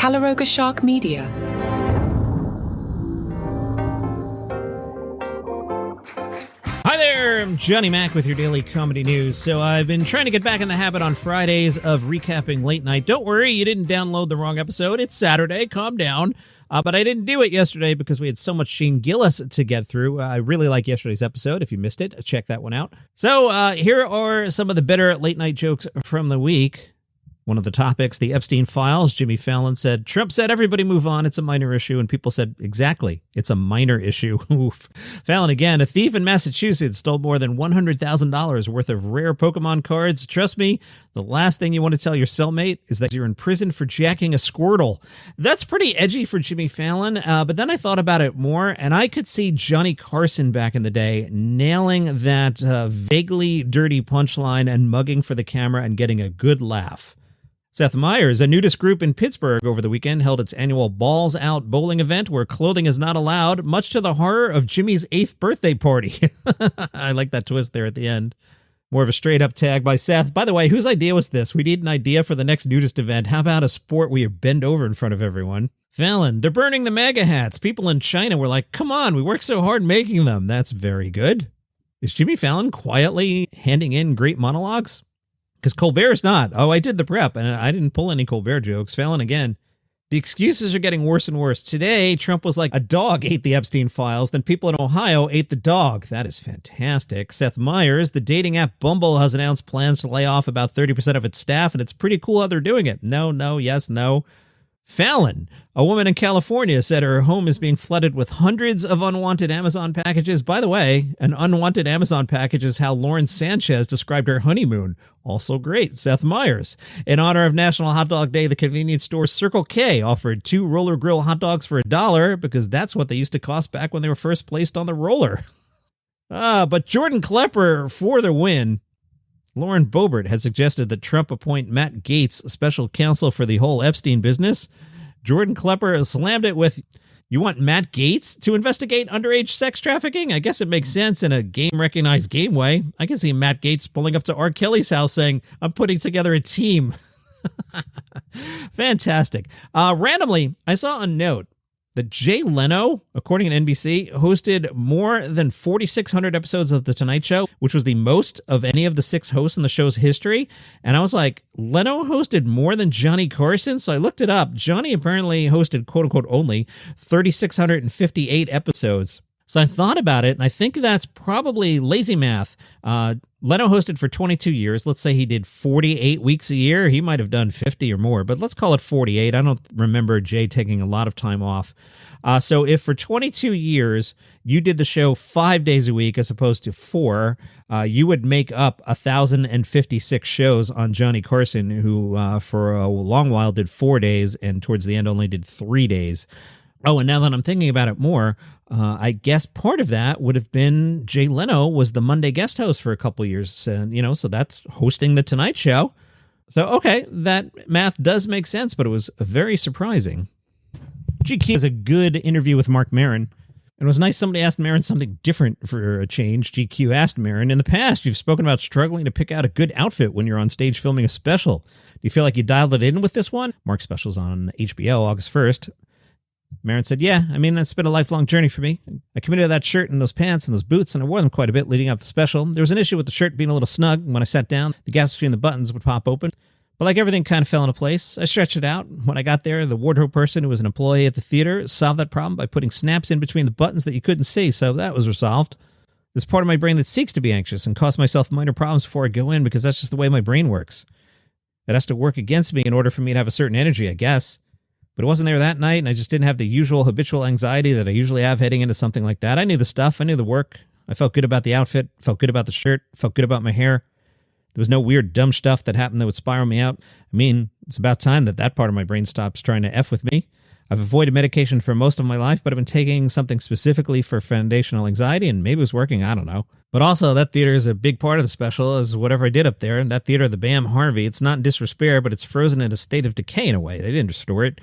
Calaroga Shark Media. Hi there, I'm Johnny Mac with your daily comedy news. So I've been trying to get back in the habit on Fridays of recapping late night. Don't worry, you didn't download the wrong episode. It's Saturday, calm down. But I didn't do it yesterday because we had so much Shane Gillis to get through. I really like yesterday's episode. If you missed it, check that one out. So here are some of the better late night jokes from the week. One of the topics, the Epstein files. Jimmy Fallon said, Trump said everybody move on, it's a minor issue. And people said, exactly, it's a minor issue. Oof. Fallon again, a thief in Massachusetts stole more than $100,000 worth of rare Pokemon cards. Trust me, the last thing you want to tell your cellmate is that you're in prison for jacking a Squirtle. That's pretty edgy for Jimmy Fallon, but then I thought about it more, and I could see Johnny Carson back in the day nailing that vaguely dirty punchline and mugging for the camera and getting a good laugh. Seth Meyers, a nudist group in Pittsburgh over the weekend, held its annual Balls Out bowling event where clothing is not allowed, much to the horror of Jimmy's 8th birthday party. I like that twist there at the end. More of a straight-up tag by Seth. By the way, whose idea was this? We need an idea for the next nudist event. How about a sport where you bend over in front of everyone? Fallon, they're burning the MAGA hats. People in China were like, come on, we worked so hard making them. That's very good. Is Jimmy Fallon quietly handing in great monologues? Because Colbert's not. Oh, I did the prep, and I didn't pull any Colbert jokes. Fallon again. The excuses are getting worse and worse. Today, Trump was like, a dog ate the Epstein files, then people in Ohio ate the dog. That is fantastic. Seth Meyers, the dating app Bumble has announced plans to lay off about 30% of its staff, and it's pretty cool how they're doing it. No, yes, no. Fallon, a woman in California, said her home is being flooded with hundreds of unwanted Amazon packages. By the way, an unwanted Amazon package is how Lauren Sanchez described her honeymoon. Also great. Seth Meyers. In honor of National Hot Dog Day, the convenience store Circle K offered 2 roller grill hot dogs for $1 because that's what they used to cost back when they were first placed on the roller. But Jordan Klepper for the win. Lauren Boebert had suggested that Trump appoint Matt Gaetz special counsel for the whole Epstein business. Jordan Klepper slammed it with, you want Matt Gaetz to investigate underage sex trafficking? I guess it makes sense in a game-recognized game way. I can see Matt Gaetz pulling up to R. Kelly's house saying, I'm putting together a team. Fantastic. Randomly, I saw a note that Jay Leno, according to NBC, hosted more than 4,600 episodes of The Tonight Show, which was the most of any of the 6 hosts in the show's history. And I was like, Leno hosted more than Johnny Carson? So I looked it up. Johnny apparently hosted, quote-unquote, only 3,658 episodes. So I thought about it, and I think that's probably lazy math. Leno hosted for 22 years. Let's say he did 48 weeks a year. He might have done 50 or more, but let's call it 48. I don't remember Jay taking a lot of time off. So if for 22 years you did the show 5 days a week as opposed to 4, you would make up 1,056 shows on Johnny Carson, who for a long while did 4 days and towards the end only did 3 days. Oh, and now that I'm thinking about it more, I guess part of that would have been Jay Leno was the Monday guest host for a couple years, so that's hosting The Tonight Show. So, okay, that math does make sense, but it was very surprising. GQ has a good interview with Marc Maron. It was nice somebody asked Maron something different for a change. GQ asked Maron, in the past, you've spoken about struggling to pick out a good outfit when you're on stage filming a special. Do you feel like you dialed it in with this one? Mark's special's on HBO August 1st. Maron said, yeah, that's been a lifelong journey for me. I committed to that shirt and those pants and those boots, and I wore them quite a bit leading up to the special. There was an issue with the shirt being a little snug. When I sat down, the gaps between the buttons would pop open. But like everything kind of fell into place. I stretched it out. When I got there, the wardrobe person who was an employee at the theater solved that problem by putting snaps in between the buttons that you couldn't see, so that was resolved. There's part of my brain that seeks to be anxious and cause myself minor problems before I go in because that's just the way my brain works. It has to work against me in order for me to have a certain energy, I guess. But it wasn't there that night, and I just didn't have the usual habitual anxiety that I usually have heading into something like that. I knew the stuff. I knew the work. I felt good about the outfit, felt good about the shirt, felt good about my hair. There was no weird dumb stuff that happened that would spiral me out. It's about time that part of my brain stops trying to F with me. I've avoided medication for most of my life, but I've been taking something specifically for foundational anxiety, and maybe it was working, I don't know. But also, that theater is a big part of the special, is whatever I did up there. And that theater, the BAM Harvey, it's not in disrepair, but it's frozen in a state of decay in a way. They didn't restore it.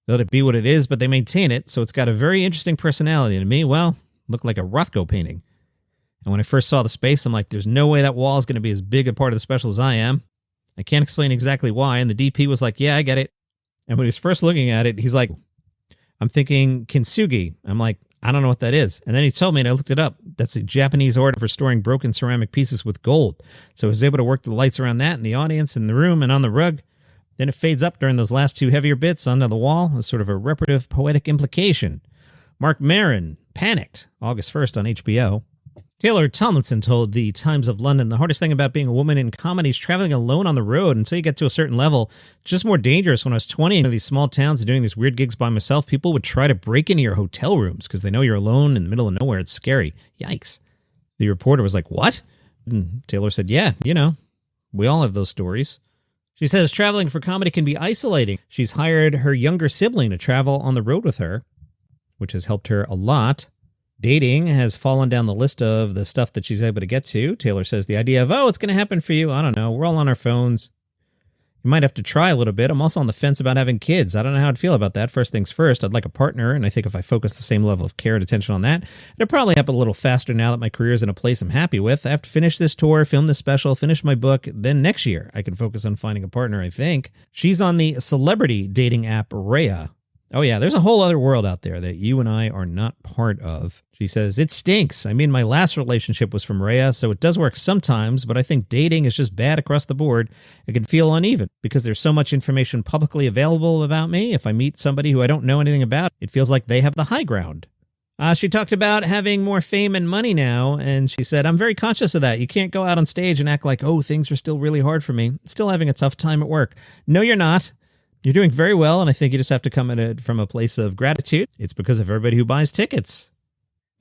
They let it be what it is, but they maintain it, so it's got a very interesting personality. And to me, looked like a Rothko painting. And when I first saw the space, I'm like, there's no way that wall is going to be as big a part of the special as I am. I can't explain exactly why, and the DP was like, yeah, I get it. And when he was first looking at it, he's like, I'm thinking kintsugi. I'm like, I don't know what that is. And then he told me, and I looked it up. That's a Japanese order for storing broken ceramic pieces with gold. So I was able to work the lights around that in the audience, in the room, and on the rug. Then it fades up during those last two heavier bits onto the wall as sort of a reparative poetic implication. Marc Maron, Panicked, August 1st on HBO. Taylor Tomlinson told the Times of London, the hardest thing about being a woman in comedy is traveling alone on the road until you get to a certain level. It's just more dangerous. When I was 20 in these small towns and doing these weird gigs by myself, people would try to break into your hotel rooms because they know you're alone in the middle of nowhere. It's scary. Yikes. The reporter was like, what? And Taylor said, yeah, we all have those stories. She says traveling for comedy can be isolating. She's hired her younger sibling to travel on the road with her, which has helped her a lot. Dating has fallen down the list of the stuff that she's able to get to. Taylor says the idea of, it's going to happen for you. I don't know. We're all on our phones. You might have to try a little bit. I'm also on the fence about having kids. I don't know how I'd feel about that. First things first, I'd like a partner, and I think if I focus the same level of care and attention on that, it'll probably happen a little faster now that my career is in a place I'm happy with. I have to finish this tour, film this special, finish my book. Then next year, I can focus on finding a partner, I think. She's on the celebrity dating app Raya. Oh yeah, there's a whole other world out there that you and I are not part of. She says, it stinks. I mean, my last relationship was from Raya, so it does work sometimes, but I think dating is just bad across the board. It can feel uneven because there's so much information publicly available about me. If I meet somebody who I don't know anything about, it feels like they have the high ground. She talked about having more fame and money now, and she said, I'm very conscious of that. You can't go out on stage and act like, things are still really hard for me. Still having a tough time at work. No, you're not. You're doing very well, and I think you just have to come at it from a place of gratitude. It's because of everybody who buys tickets.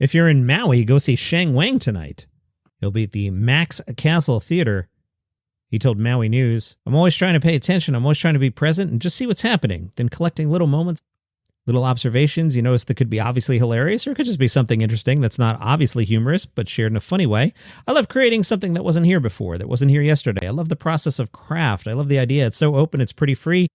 If you're in Maui, go see Shang Wang tonight. He'll be at the Max Castle Theater. He told Maui News, I'm always trying to pay attention. I'm always trying to be present and just see what's happening. Then collecting little moments, little observations you notice that could be obviously hilarious, or it could just be something interesting that's not obviously humorous, but shared in a funny way. I love creating something that wasn't here before, that wasn't here yesterday. I love the process of craft. I love the idea. It's so open. It's pretty free.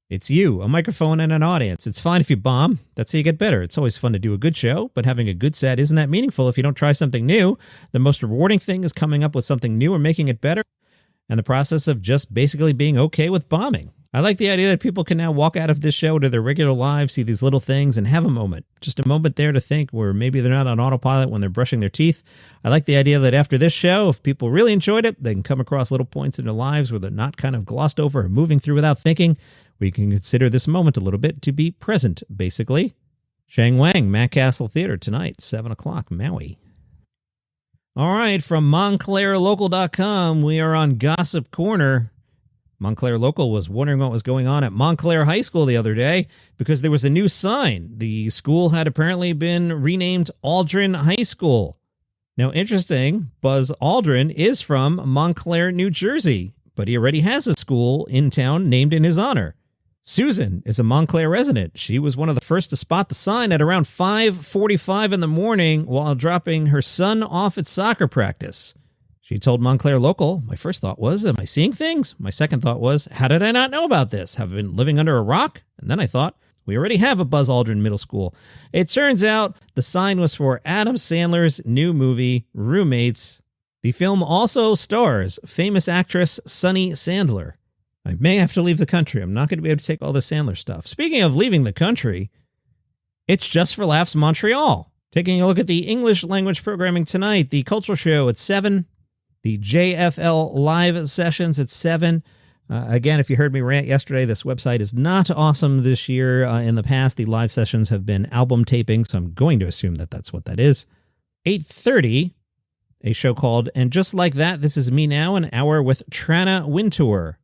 It's you, a microphone, and an audience. It's fine if you bomb. That's how you get better. It's always fun to do a good show, but having a good set isn't that meaningful if you don't try something new. The most rewarding thing is coming up with something new or making it better, and the process of just basically being okay with bombing. I like the idea that people can now walk out of this show to their regular lives, see these little things, and have a moment. Just a moment there to think where maybe they're not on autopilot when they're brushing their teeth. I like the idea that after this show, if people really enjoyed it, they can come across little points in their lives where they're not kind of glossed over or moving through without thinking. We can consider this moment a little bit to be present, basically. Shang Wang, Mac Castle Theater, tonight, 7 o'clock, Maui. All right, from MontclairLocal.com, we are on Gossip Corner. Montclair Local was wondering what was going on at Montclair High School the other day because there was a new sign. The school had apparently been renamed Aldrin High School. Now, interesting, Buzz Aldrin is from Montclair, New Jersey, but he already has a school in town named in his honor. Susan is a Montclair resident. She was one of the first to spot the sign at around 5:45 in the morning while dropping her son off at soccer practice. She told Montclair Local, my first thought was, am I seeing things? My second thought was, how did I not know about this? Have I been living under a rock? And then I thought, we already have a Buzz Aldrin Middle School. It turns out the sign was for Adam Sandler's new movie, Roommates. The film also stars famous actress Sunny Sandler. I may have to leave the country. I'm not going to be able to take all the Sandler stuff. Speaking of leaving the country, it's Just for Laughs Montreal. Taking a look at the English language programming tonight, the cultural show at 7, the JFL live sessions at 7. Again, if you heard me rant yesterday, this website is not awesome this year. In the past, the live sessions have been album taping, so I'm going to assume that that's what that is. 8:30, a show called And Just Like That, This Is Me Now, an hour with Trana Wintour.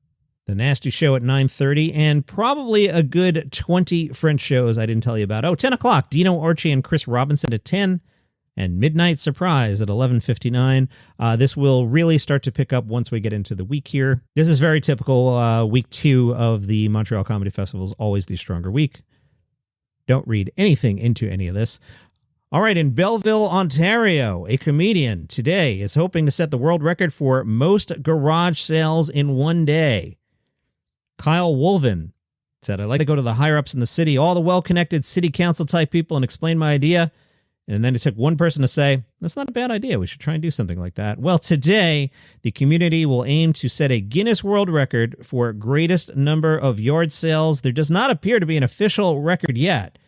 The Nasty Show at 9:30, and probably a good 20 French shows I didn't tell you about. 10 o'clock, Dino Archie and Chris Robinson at 10, and Midnight Surprise at 11:59. This will really start to pick up once we get into the week here. This is very typical. Week 2 of the Montreal Comedy Festival is always the stronger week. Don't read anything into any of this. All right, in Belleville, Ontario, a comedian today is hoping to set the world record for most garage sales in one day. Kyle Wolven said, I'd like to go to the higher-ups in the city, all the well-connected city council-type people, and explain my idea. And then it took one person to say, that's not a bad idea. We should try and do something like that. Well, today, the community will aim to set a Guinness World Record for greatest number of yard sales. There does not appear to be an official record yet,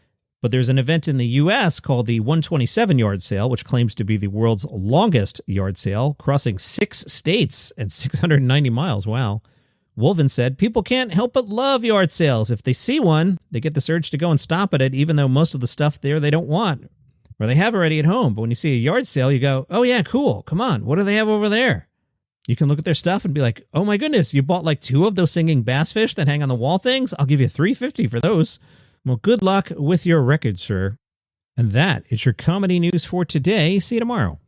but there's an event in the U.S. called the 127 yard sale, which claims to be the world's longest yard sale, crossing 6 states and 690 miles. Wow. Wolven said, people can't help but love yard sales. If they see one, they get this urge to go and stop at it, even though most of the stuff there they don't want, or they have already at home. But when you see a yard sale, you go, oh yeah, cool. Come on. What do they have over there? You can look at their stuff and be like, oh my goodness, you bought like 2 of those singing bass fish that hang on the wall things? I'll give you $3.50 for those. Well, good luck with your record, sir. And that is your comedy news for today. See you tomorrow.